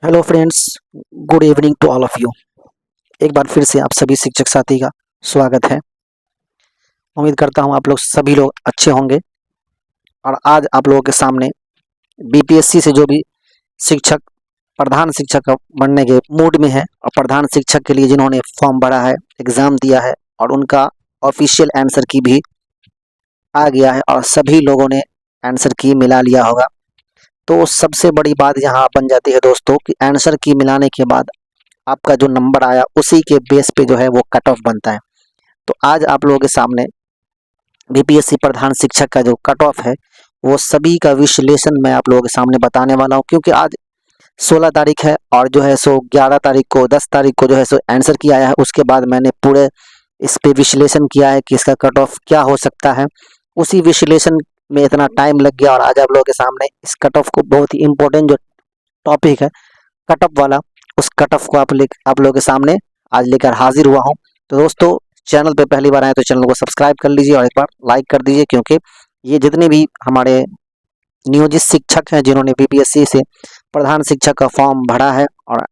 Hello friends, good evening to all of you. एक बार फिर से आप सभी शिक्षक साथी का स्वागत है। उम्मीद करता हूँ आप लोग सभी लोग अच्छे होंगे। और आज आप लोगों के सामने बीपीएससी से जो भी शिक्षक प्रधान शिक्षक बनने के मूड में है और प्रधान शिक्षक के लिए जिन्होंने फॉर्म भरा है, एग्ज़ाम दिया है और उनका ऑफिशियल आंसर की भी आ गया है और सभी लोगों ने आंसर की मिला लिया होगा। तो सबसे बड़ी बात यहाँ बन जाती है दोस्तों कि आंसर की मिलाने के बाद आपका जो नंबर आया उसी के बेस पे जो है वो कट ऑफ बनता है। तो आज आप लोगों के सामने बीपीएससी प्रधान शिक्षक का जो कट ऑफ है वो सभी का विश्लेषण मैं आप लोगों के सामने बताने वाला हूँ, क्योंकि आज 16 तारीख है और जो है सो 11 तारीख को 10 तारीख को जो है सो आंसर की आया है। उसके बाद मैंने पूरे इस पे विश्लेषण किया है कि इसका कट ऑफ क्या हो सकता है। उसी विश्लेषण में इतना टाइम लग गया और आज आप लोगों के सामने इस कट ऑफ को बहुत ही इम्पोर्टेंट जो टॉपिक है कट ऑफ वाला, उस कट ऑफ को आप लोगों के सामने आज लेकर हाजिर हुआ हूँ। तो दोस्तों, चैनल पे पहली बार आए तो चैनल को सब्सक्राइब कर लीजिए और एक बार लाइक कर दीजिए, क्योंकि ये जितने भी हमारे नियोजित शिक्षक हैं जिन्होंने बीपीएससी से प्रधान शिक्षक का फॉर्म भरा है और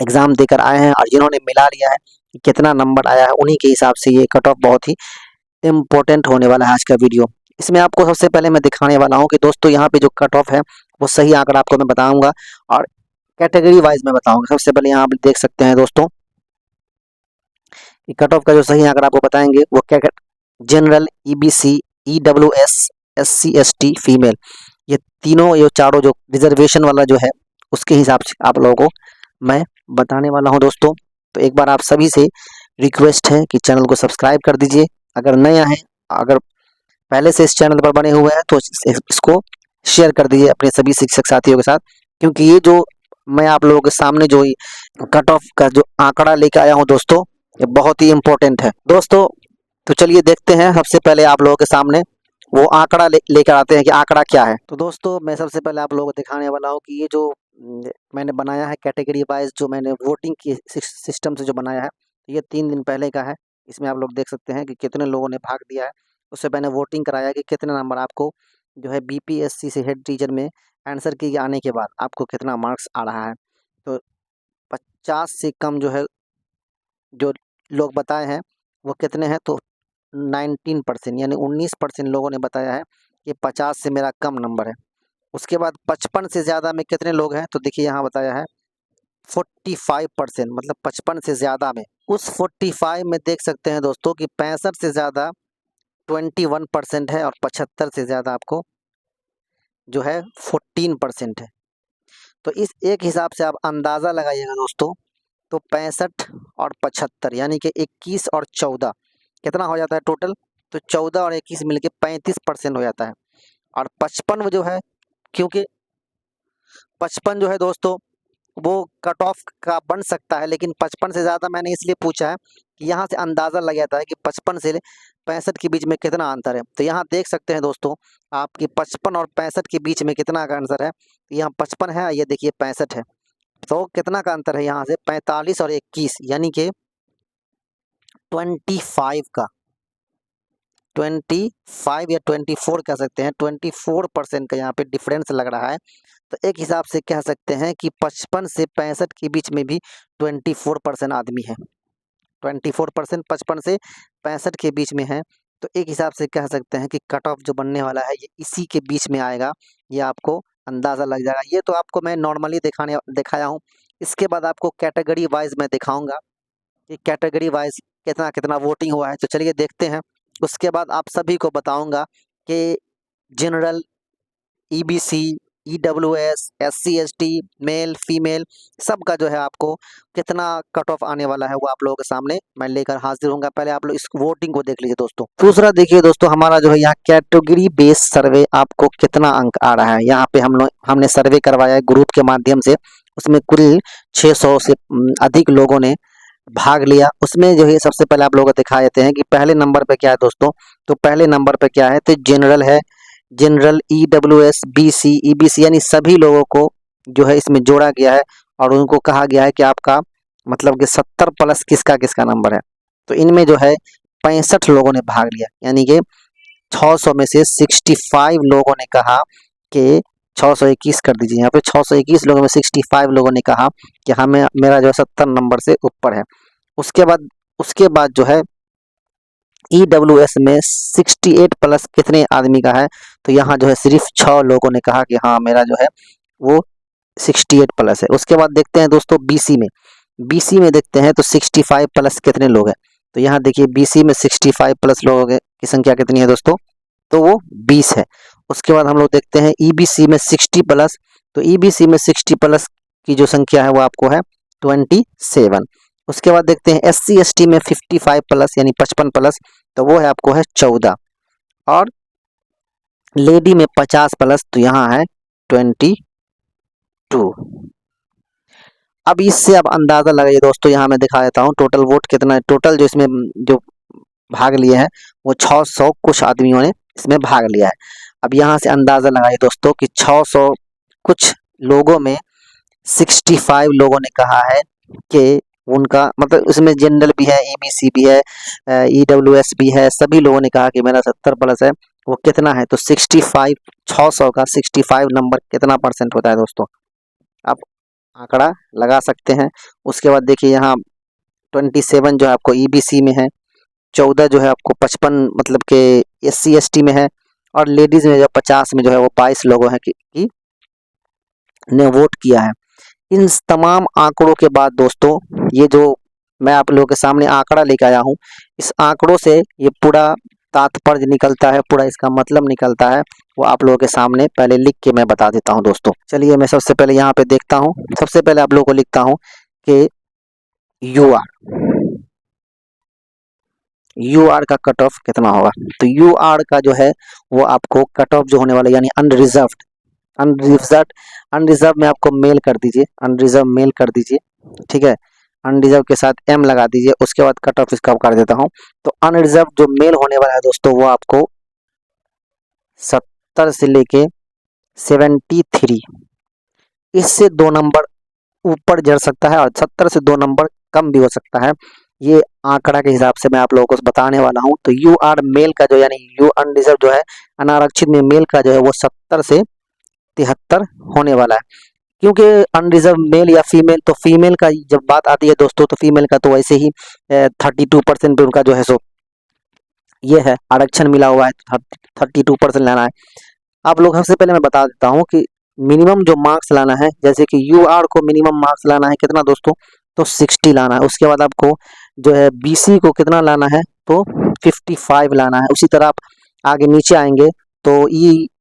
एग्ज़ाम देकर आए हैं और जिन्होंने मिला लिया है कि कितना नंबर आया है, उन्हीं के हिसाब से ये कट ऑफ बहुत ही इम्पोर्टेंट होने वाला है आज का वीडियो। इसमें आपको सबसे पहले मैं दिखाने वाला हूँ कि दोस्तों यहाँ पे जो कट ऑफ है वो सही आंकड़ा आपको मैं बताऊंगा और कैटेगरी वाइज में बताऊंगा। सबसे पहले यहाँ आप देख सकते हैं दोस्तों, कट ऑफ का जो सही आंकड़ा आपको बताएंगे वो क्या, general, EBC, EWS, SC ST, female, ये तीनों ये चारों जो रिजर्वेशन वाला जो है उसके हिसाब से आप लोगों को मैं बताने वाला हूं दोस्तों। तो एक बार आप सभी से रिक्वेस्ट है कि चैनल को सब्सक्राइब कर दीजिए। अगर नया है, अगर पहले से इस चैनल पर बने हुए हैं तो इसको शेयर कर दीजिए अपने सभी शिक्षक साथियों के साथ, क्योंकि ये जो मैं आप लोगों के सामने जो कट ऑफ का जो आंकड़ा लेके आया हूँ दोस्तों, ये बहुत ही इम्पोर्टेंट है दोस्तों। तो चलिए देखते हैं, सबसे पहले आप लोगों के सामने वो आंकड़ा लेकर आते हैं कि आंकड़ा क्या है। तो दोस्तों, मैं सबसे पहले आप लोगों को दिखाने वाला हूँ कि ये जो मैंने बनाया है कैटेगरी वाइज, जो मैंने वोटिंग की सिस्टम से जो बनाया है, ये 3 दिन पहले का है। इसमें आप लोग देख सकते हैं कि कितने लोगों ने भाग दिया है। उससे मैंने वोटिंग कराया कि कितने नंबर आपको जो है बीपीएससी से हेड टीचर में आंसर की आने के बाद आपको कितना मार्क्स आ रहा है। तो 50 से कम जो है जो लोग बताए हैं वो कितने हैं, तो 19% यानी 19% लोगों ने बताया है कि 50 से मेरा कम नंबर है। उसके बाद 55 से ज़्यादा में कितने लोग हैं, तो देखिए यहाँ बताया है 45%, मतलब 55 से ज़्यादा में। उस 45 में देख सकते हैं दोस्तों कि 65 से ज़्यादा 21% है और 75 से ज़्यादा आपको जो है 14% है। तो इस एक हिसाब से आप अंदाज़ा लगाइएगा दोस्तों, तो 65 और 75 यानी कि 21 और 14 कितना हो जाता है टोटल, तो 14 और 21 मिलके 35% हो जाता है। और 55 जो है, क्योंकि 55 जो है दोस्तों वो कट ऑफ का बन सकता है, लेकिन 55 से ज़्यादा मैंने इसलिए पूछा है कि यहाँ से अंदाज़ा लग जाता है कि 55 से 65 के बीच में कितना अंतर है। तो यहाँ देख सकते हैं दोस्तों आपकी 55 और 65 के बीच में कितना का आंसर है। यहाँ 55 है, ये देखिए 65 है, तो कितना का अंतर है यहाँ से 45 और 21 यानी कि 25 का 25 या 24 कह सकते हैं, 24% का यहाँ पे डिफरेंस लग रहा है। तो एक हिसाब से कह सकते हैं कि 55 से 65 के बीच में भी 24% आदमी है। 24% 55 से 65 के बीच में है। तो एक हिसाब से कह सकते हैं कि कट ऑफ जो बनने वाला है ये इसी के बीच में आएगा, ये आपको अंदाज़ा लग जाएगा। ये तो आपको मैं नॉर्मली दिखाया हूँ। इसके बाद आपको कैटेगरी वाइज मैं दिखाऊंगा कि कैटेगरी वाइज कितना कितना वोटिंग हुआ है। तो चलिए देखते हैं। उसके बाद आप सभी को बताऊंगा कि general, EBC, EWS, SC ST, male female सबका जो है आपको कितना कट ऑफ आने वाला है वो आप लोगों के सामने मैं लेकर हाजिर होऊंगा। पहले आप लोग इस वोटिंग को देख लीजिए दोस्तों। दूसरा देखिए दोस्तों, हमारा जो है यहाँ कैटेगरी बेस्ड सर्वे आपको कितना अंक आ रहा है। यहाँ पे हमने सर्वे करवाया है ग्रुप के माध्यम से, उसमें कुल 600 से अधिक लोगों ने भाग लिया। उसमें जो है सबसे पहले आप लोगों को दिखा देते हैं कि पहले नंबर पे क्या है दोस्तों। तो पहले नंबर पे क्या है, तो जनरल है, जनरल, ईडब्ल्यूएस, बीसी, ईबीसी यानी सभी लोगों को जो है इसमें जोड़ा गया है और उनको कहा गया है कि आपका मतलब कि 70 प्लस किसका किसका नंबर है। तो इनमें जो है 65 लोगों ने भाग लिया, यानी कि 600 में से 65 लोगों ने कहा कि 621 कर दीजिए। यहाँ पे 621 लोगों में 65 लोगों ने कहा कि हमें मेरा जो है 70 नंबर से ऊपर है। उसके बाद जो है EWS में 68 प्लस कितने आदमी का है, तो यहाँ जो है सिर्फ 6 लोगों ने कहा कि हाँ मेरा जो है वो 68 प्लस है। उसके बाद देखते हैं दोस्तों BC में देखते हैं तो 65 प्लस कितने लोग हैं, तो यहाँ देखिए BC में 65 प्लस लोगों की संख्या कितनी है दोस्तों, तो वो 20 है। उसके बाद हम लोग देखते हैं EBC में 60 प्लस, तो EBC में 60 प्लस की जो संख्या है वो आपको है 27। उसके बाद देखते हैं SC ST में 55 प्लस यानी 55 प्लस, तो वो है आपको है 14, और लेडी में 50 प्लस, तो यहाँ है 22। अब इससे आप अंदाजा लगाइए दोस्तों, यहाँ मैं दिखा देता हूँ टोटल वोट कितना है। टोटल जो इसमें जो भाग लिए हैं वो 600 कुछ आदमियों ने इसमें भाग लिया है। अब यहाँ से अंदाजा लगाइए दोस्तों कि 600 कुछ लोगों में 65 लोगों ने कहा है कि उनका मतलब उसमें जनरल भी है, EBC भी है, EWS भी है, सभी लोगों ने कहा कि मेरा 70 प्लस है। वो कितना है, तो 65 600 का 65 नंबर कितना परसेंट होता है दोस्तों, आप आंकड़ा लगा सकते हैं। उसके बाद देखिए यहाँ 27 जो है आपको EBC में है, 14 जो है आपको 55 मतलब के SC ST में है, और लेडीज में जो 50 में जो है वो 22 लोगों हैं कि ने वोट किया है। इन तमाम आंकड़ों के बाद दोस्तों ये जो मैं आप लोगों के सामने आंकड़ा लेके आया हूँ, इस आंकड़ों से ये पूरा तात्पर्य निकलता है, पूरा इसका मतलब निकलता है, वो आप लोगों के सामने पहले लिख के मैं बता देता हूँ दोस्तों। चलिए मैं सबसे पहले यहाँ पे देखता हूँ, सबसे पहले आप लोगों को लिखता हूँ कि UR का कट ऑफ कितना होगा। तो UR का जो है वो आपको कट ऑफ जो होने वाला यानी अनरिजर्व में आपको मेल कर दीजिए, अनरिजर्व मेल कर दीजिए, ठीक है। अनरिजर्व के साथ M लगा दीजिए, उसके बाद कट ऑफ इसका कर देता हूँ। तो अनरिजर्व जो मेल होने वाला है दोस्तों वो आपको 70 से लेके 73, इससे 2 नंबर ऊपर जड़ सकता है और 70 से 2 नंबर कम भी हो सकता है। ये आंकड़ा के हिसाब से मैं आप लोगों को बताने वाला हूँ। तो UR मेल का जो यानी यू अनरिजर्व जो है अनारक्षित में मेल का जो है वो 70 से 73 होने वाला है। क्योंकि अनरिजर्व मेल या फीमेल, तो फीमेल का जब बात आती है दोस्तों तो फीमेल का तो वैसे ही 32% पे उनका जो है सो ये है आरक्षण मिला हुआ है, 32% लाना है। आप लोग सबसे पहले मैं बता देता हूँ कि मिनिमम जो मार्क्स लाना है, जैसे कि UR को मिनिमम मार्क्स लाना है कितना दोस्तों, तो 60 लाना है। उसके बाद आपको जो है BC को कितना लाना है, तो 55 लाना है। उसी तरह आप आगे नीचे आएंगे तो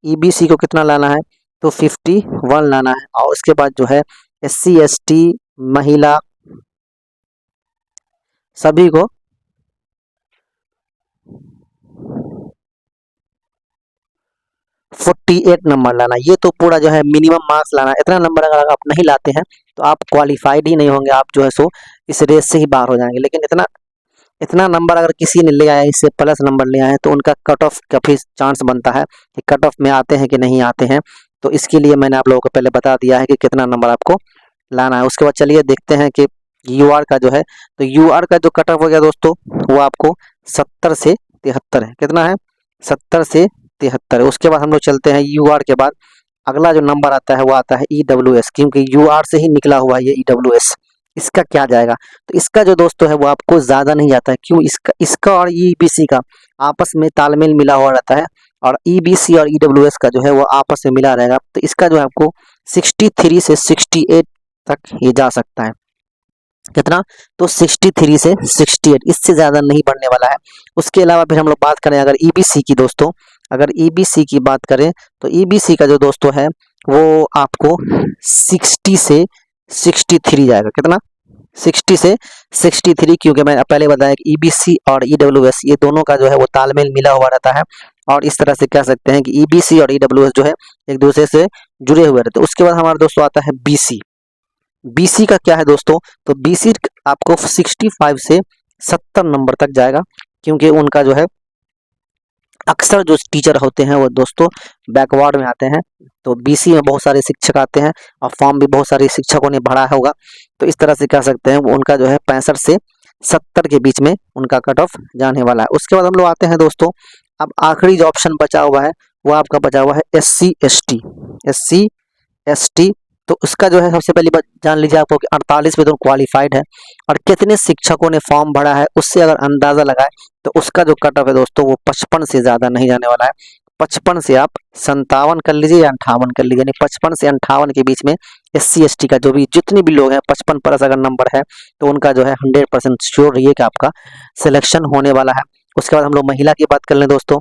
EBC को कितना लाना है, तो 51 लाना है। और उसके बाद जो है SC ST महिला सभी को 48 नंबर लाना है। ये तो पूरा जो है मिनिमम मार्क्स लाना है। इतना नंबर अगर आप नहीं लाते हैं तो आप क्वालिफाइड ही नहीं होंगे, आप जो है सो इस रेस से ही बाहर हो जाएंगे। लेकिन इतना नंबर अगर किसी ने ले आया, इससे प्लस नंबर ले आए, तो उनका कट ऑफ का फिर चांस बनता है कि कट ऑफ में आते हैं कि नहीं आते हैं। तो इसके लिए मैंने आप लोगों को पहले बता दिया है कि कितना नंबर आपको लाना है। उसके बाद चलिए देखते हैं कि UR का जो है, तो UR का जो कट ऑफ हो गया दोस्तों वो आपको 70 से 73 है। कितना है, 70 से 73 है। उसके बाद हम लोग चलते हैं UR के बाद अगला जो नंबर आता है वो आता है EWS, क्योंकि UR से ही निकला हुआ ये EWS। इसका क्या जाएगा, तो इसका जो दोस्तों है वो आपको ज़्यादा नहीं आता है। क्यों, इसका और EBC का आपस में तालमेल मिला हुआ रहता है, और EBC और EWS का जो है वो आपस में मिला रहेगा। तो इसका जो है आपको 63 से 68 तक ये जा सकता है। कितना, तो 63 से 68, इससे ज़्यादा नहीं बढ़ने वाला है। उसके अलावा फिर हम लोग बात करें अगर EBC की दोस्तों, अगर EBC की बात करें तो EBC का जो दोस्तों है वो आपको 60 से 63 जाएगा। कितना, 60 से 63, क्योंकि मैंने पहले बताया कि EBC और EWS ये दोनों का जो है वो तालमेल मिला हुआ रहता है, और इस तरह से कह सकते हैं कि EBC और EWS जो है एक दूसरे से जुड़े हुए रहते हैं। उसके बाद हमारा दोस्तों आता है BC का क्या है दोस्तों, तो BC आपको 65 से 70 नंबर तक जाएगा, क्योंकि उनका जो है अक्सर जो टीचर होते हैं वो दोस्तों बैकवर्ड में आते हैं। तो BC में बहुत सारे शिक्षक आते हैं और फॉर्म भी बहुत सारे शिक्षकों ने भरा होगा। तो इस तरह से कह सकते हैं उनका जो है 65 से 70 के बीच में उनका कट ऑफ जाने वाला है। उसके बाद हम लोग आते हैं दोस्तों, अब आखिरी जो ऑप्शन बचा हुआ है वो आपका बचा हुआ है SC ST। तो उसका जो है सबसे पहले जान लीजिए आपको कि 48 में तो क्वालिफाइड है, और कितने शिक्षकों ने फॉर्म भरा है उससे अगर अंदाजा लगाए तो उसका जो कट ऑफ है दोस्तों वो 55 से ज़्यादा नहीं जाने वाला है। 55 से आप 57 कर लीजिए या 58 कर लीजिए, यानी 55 से 58 के बीच में SC ST का जो भी जितने भी लोग हैं 55 प्लस अगर नंबर है तो उनका जो है 100% श्योर रहिए कि आपका सिलेक्शन होने वाला है। उसके बाद हम लोग महिला की बात कर लें दोस्तों।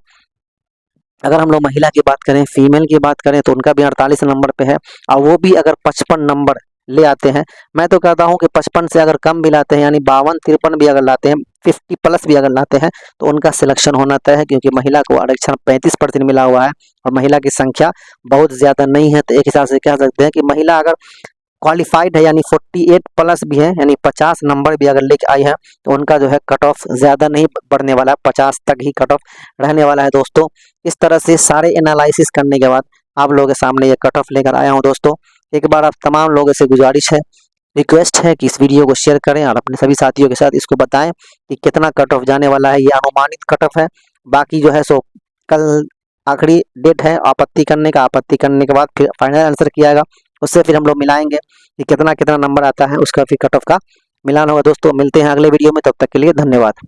अगर हम लोग महिला की बात करें, फीमेल की बात करें, तो उनका भी 48 नंबर पे है, और वो भी अगर 55 नंबर ले आते हैं, मैं तो कहता हूं कि 55 से अगर कम भी लाते हैं, यानी 52-53 भी अगर लाते हैं, 50 प्लस भी अगर लाते हैं, तो उनका सिलेक्शन होना तय है, क्योंकि महिला को आरक्षण 35% मिला हुआ है और महिला की संख्या बहुत ज़्यादा नहीं है। तो एक हिसाब से कह सकते हैं कि महिला अगर क्वालिफाइड है, यानी 48 प्लस भी है, यानी 50 नंबर भी अगर लेके आई है, तो उनका जो है कट ऑफ ज़्यादा नहीं बढ़ने वाला है, 50 तक ही कट ऑफ रहने वाला है दोस्तों। इस तरह से सारे एनालिसिस करने के बाद आप लोगों के सामने ये कट ऑफ लेकर आया हूँ दोस्तों। एक बार आप तमाम लोगों से गुजारिश है, रिक्वेस्ट है कि इस वीडियो को शेयर करें और अपने सभी साथियों के साथ इसको बताएं कि कितना कट ऑफ जाने वाला है। ये अनुमानित कट ऑफ है, बाकी जो है सो कल आखिरी डेट है आपत्ति करने का। आपत्ति करने के बाद फिर फाइनल आंसर किया जाएगा, उससे फिर हम लोग मिलाएंगे कि कितना कितना नंबर आता है, उसका फिर कट ऑफ का मिलान होगा दोस्तों। मिलते हैं अगले वीडियो में, तब तक के लिए धन्यवाद।